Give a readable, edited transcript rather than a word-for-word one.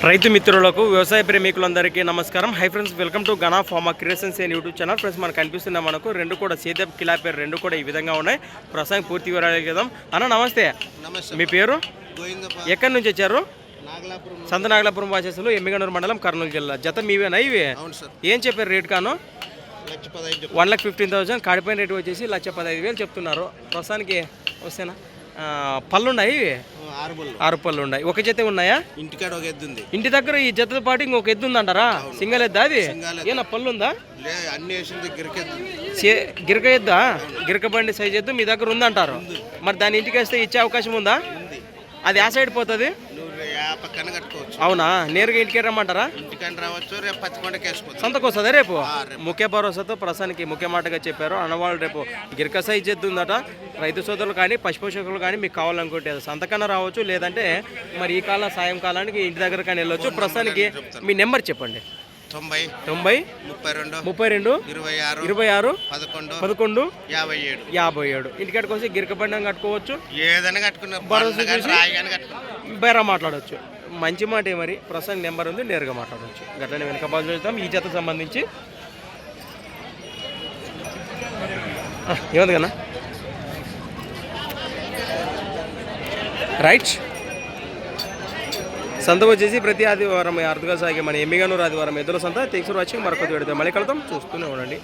రైతు మిత్రులకు వ్యవసాయ ప్రేమికులందరికీ నమస్కారం. Hi friends, welcome to Gana pharma creations and YouTube channel. Friends, మనకు కనిపిస్తున్న మనకు రెండు కూడా సేదప్ కిలా పేరు రెండు కూడా ఈ విధంగా ఉన్నాయి. ప్రస్తుతం పూర్తి వివరాలు కదా అన్న. నమస్తే, మీ పేరు? ఎక్కడి నుంచి వచ్చారు? సంత నాగలాపురం వాసేసులు, ఎమ్మిగనూరు మండలం, కర్నూలు జిల్లా. జత మీవేనా ఇవి? ఏం చెప్పారు రేట్ కాను? 1,15,000. కాడిపోయిన రేటు వచ్చేసి 1,15,000 చెప్తున్నారు. ప్రస్తుతానికి వస్తేనా పళ్ళు ఉన్నాయి? 6 పళ్ళు ఉన్నాయి. ఒక జత ఉన్నాయా? ఇంటికాడ ఒక ఎద్దు ఉంది. ఇంటి దగ్గర ఈ జతతో పాటు ఇంకొక ఎద్దు ఉందంటారా? సింగల్ ఎద్దా అది? ఏనా పళ్ళు ఉందా? అన్ని గిరక ఎద్దా? గిరక బండి సైజ్ ఎద్దు మీ దగ్గర ఉందంటారు. మరి దాన్ని ఇంటికి వేస్తే ఇచ్చే అవకాశం ఉందా? అది ఆ సైడ్ పోతుంది. అవునా? నేరుగా ఇంటికి రమ్మంటారా? ఇంటికని రావచ్చు, రేపు పచ్చికొండకి సంతకు వస్తుందా రేపు? ముఖ్య భరోసాతో ప్రస్తుతానికి ముఖ్య మాటగా చెప్పారు అన్నవాళ్ళు. రేపు గిరక సైజ్ ఎద్దుందట. రైతు సోదరులు కానీ పశుపోషకులు కానీ మీకు కావాలనుకుంటే సంతకన్నా రావచ్చు, లేదంటే మరి ఈ కాలం సాయంకాలానికి ఇంటి దగ్గర కానీ వెళ్ళొచ్చు. ప్రస్తుతానికి మీ నెంబర్ చెప్పండి. 90 32 26 11 57. ఇంటికాడికి వచ్చి గిరక బండి కట్టుకోవచ్చు, ఏదైనా కట్టుకున్నా బేరా మాట్లాడవచ్చు. మంచి మాట. మరి ప్రస్తుతం నెంబర్ ఉంది, నేరుగా మాట్లాడవచ్చు. గట్లనే వెనక బాజు చూద్దాం. ఈ జతకు సంబంధించి ఏముంది కన్నా? రైట్. సంత వచ్చేసి ప్రతి ఆదివారం అరుదుగా సాగే మన ఎమ్మిగనూరు ఆదివారం ఎద్దుల సంత. Thanks for watching. మరొక వీడియో మళ్ళీ కలుద్దాం. చూస్తూనే ఉండండి.